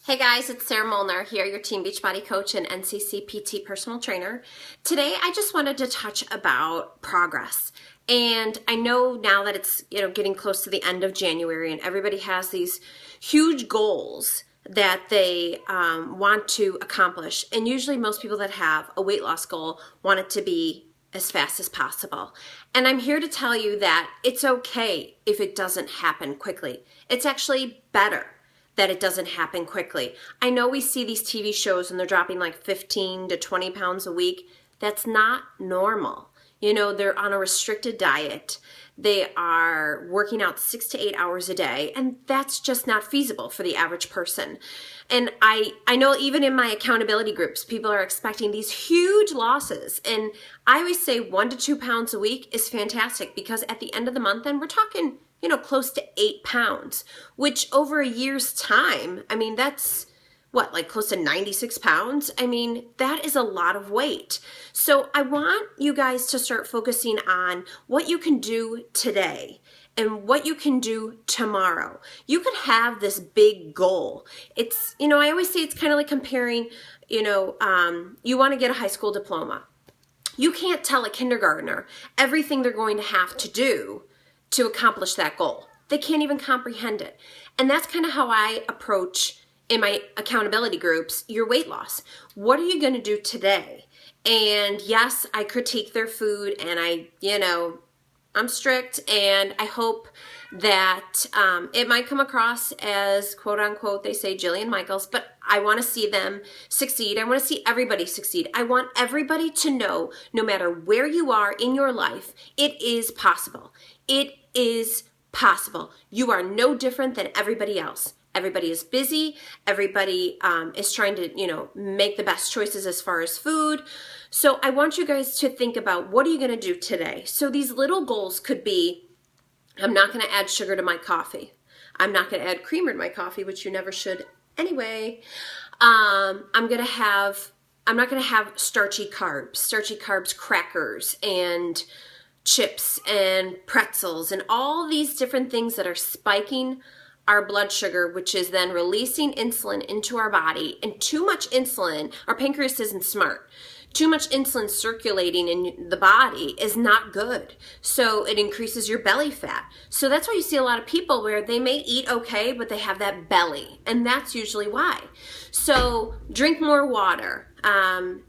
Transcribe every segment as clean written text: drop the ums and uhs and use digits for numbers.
Hey guys, it's Sarah Molnar here, your Team Beachbody coach and NCC PT personal trainer. Today I just wanted to touch about progress. And I know now that it's getting close to the end of January and everybody has these huge goals that they want to accomplish. And usually most people that have a weight loss goal want it to be as fast as possible. And I'm here to tell you that it's okay if it doesn't happen quickly. It's actually better that it doesn't happen quickly. I know we see these TV shows and they're dropping like 15 to 20 pounds a week. That's not normal. They're on a restricted diet. They are working out 6 to 8 hours a day, and that's just not feasible for the average person. And I know even in my accountability groups, people are expecting these huge losses. And I always say 1 to 2 pounds a week is fantastic because at the end of the month, then we're talking close to 8 pounds, which over a year's time, that's like close to 96 pounds? That is a lot of weight. So I want you guys to start focusing on what you can do today and what you can do tomorrow. You could have this big goal. It's, I always say it's kind of like comparing, you want to get a high school diploma. You can't tell a kindergartner everything they're going to have to do to accomplish that goal. They can't even comprehend it. And that's kind of how I approach in my accountability groups your weight loss. What are you going to do today? And yes, I critique their food and I'm strict, and I hope that it might come across as quote unquote, they say Jillian Michaels, but I want to see them succeed. I want to see everybody succeed. I want everybody to know, no matter where you are in your life, it is possible. It is possible. You are no different than everybody else. Everybody is busy. Everybody is trying to, make the best choices as far as food. So I want you guys to think about, what are you going to do today? So these little goals could be, I'm not going to add sugar to my coffee. I'm not going to add creamer to my coffee, which you never should anyway. I'm not going to have starchy carbs, crackers, and chips and pretzels and all these different things that are spiking our blood sugar, which is then releasing insulin into our body. And too much insulin, our pancreas isn't smart. Too much insulin circulating in the body is not good. So it increases your belly fat. So that's why you see a lot of people where they may eat okay, but they have that belly. And that's usually why. So drink more water,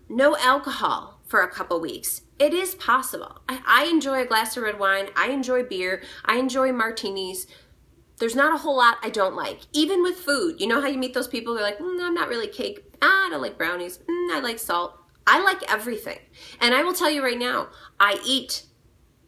no alcohol for a couple weeks. It is possible. I enjoy a glass of red wine. I enjoy beer. I enjoy martinis. There's not a whole lot I don't like. Even with food. You know how you meet those people who are like, I'm not really cake. I don't like brownies. I like salt. I like everything. And I will tell you right now, I eat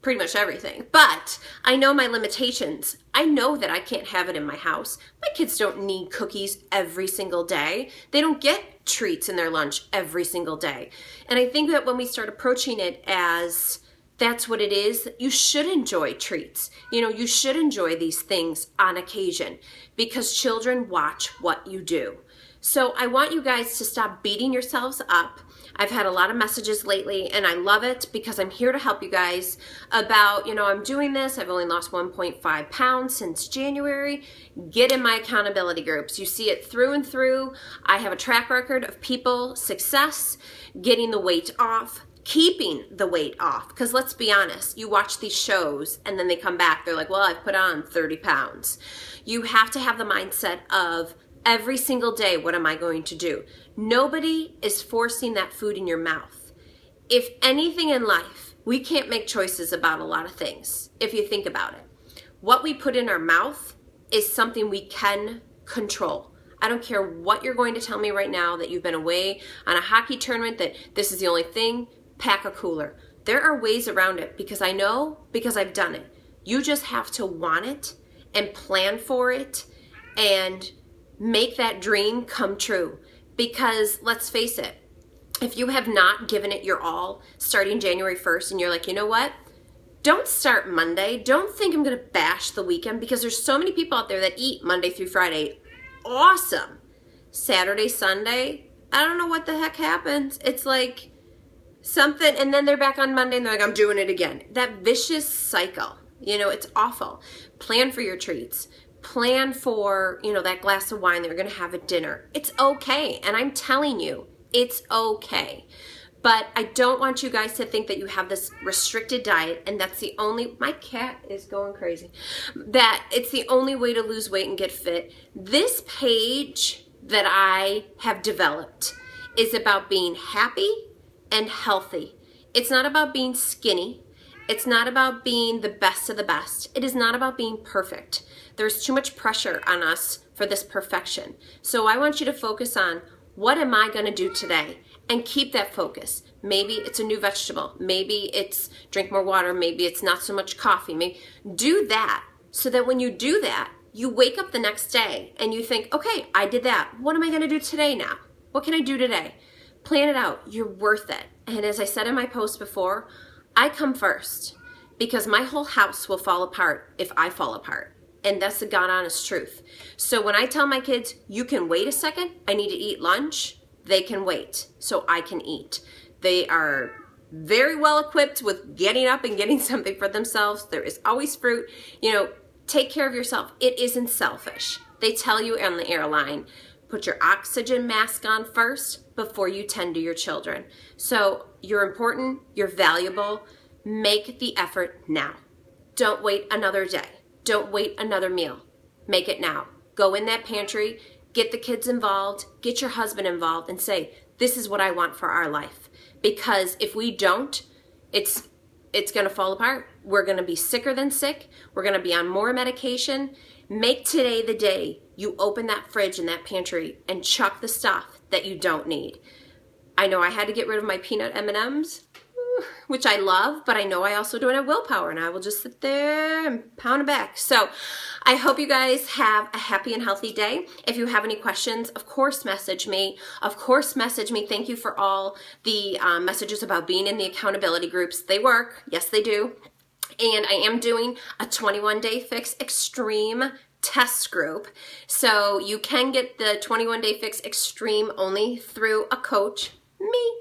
pretty much everything. But I know my limitations. I know that I can't have it in my house. My kids don't need cookies every single day. They don't get treats in their lunch every single day. And I think that when we start approaching it as that's what it is, you should enjoy treats. You should enjoy these things on occasion because children watch what you do. So I want you guys to stop beating yourselves up. I've had a lot of messages lately and I love it because I'm here to help you guys about, I'm doing this. I've only lost 1.5 pounds since January. Get in my accountability groups. You see it through and through. I have a track record of people, success, getting the weight off, keeping the weight off. Because let's be honest, you watch these shows and then they come back. They're like, well, I've put on 30 pounds. You have to have the mindset of every single day, what am I going to do? Nobody is forcing that food in your mouth. If anything in life, we can't make choices about a lot of things, if you think about it. What we put in our mouth is something we can control. I don't care what you're going to tell me right now that you've been away on a hockey tournament, that this is the only thing, pack a cooler. There are ways around it because I know, because I've done it. You just have to want it and plan for it and make that dream come true. Because let's face it, if you have not given it your all starting January 1st and you're like, you know what? Don't start Monday. Don't think I'm going to bash the weekend because there's so many people out there that eat Monday through Friday. Awesome. Saturday, Sunday, I don't know what the heck happens. It's like something, and then they're back on Monday and they're like, I'm doing it again. That vicious cycle, it's awful. Plan for your treats. Plan for, that glass of wine that you're going to have at dinner. It's okay. And I'm telling you, it's okay. But I don't want you guys to think that you have this restricted diet and that's the only, my cat is going crazy, that it's the only way to lose weight and get fit. This page that I have developed is about being happy and healthy. It's not about being skinny. It's not about being the best of the best. It is not about being perfect. There's too much pressure on us for this perfection. So I want you to focus on, what am I going to do today? And keep that focus. Maybe it's a new vegetable. Maybe it's drink more water. Maybe it's not so much coffee. Maybe do that, so that when you do that, you wake up the next day and you think, okay, I did that. What am I going to do today now? What can I do today? Plan it out. You're worth it. And as I said in my post before, I come first, because my whole house will fall apart if I fall apart. And that's the God honest truth. So when I tell my kids, you can wait a second, I need to eat lunch, they can wait so I can eat. They are very well equipped with getting up and getting something for themselves. There is always fruit. Take care of yourself. It isn't selfish. They tell you on the airline, put your oxygen mask on first before you tend to your children. So you're important, you're valuable. Make the effort now. Don't wait another day. Don't wait another meal. Make it now. Go in that pantry, get the kids involved, get your husband involved, and say, this is what I want for our life. Because if we don't, it's going to fall apart. We're going to be sicker than sick. We're going to be on more medication. Make today the day you open that fridge and that pantry and chuck the stuff that you don't need. I know I had to get rid of my peanut M&Ms, which I love, but I know I also don't have willpower, and I will just sit there and pound it back. So I hope you guys have a happy and healthy day. If you have any questions, of course, message me. Of course, message me. Thank you for all the messages about being in the accountability groups. They work. Yes, they do. And I am doing a 21-day fix extreme test group. So you can get the 21-day fix extreme only through a coach, me.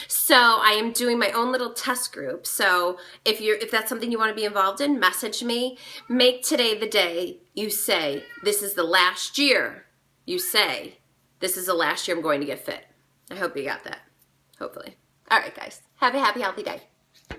So I am doing my own little test group. So if that's something you want to be involved in, message me. Make today the day you say, this is the last year. You say, this is the last year I'm going to get fit. I hope you got that. Hopefully. All right, guys. Have a happy, healthy day.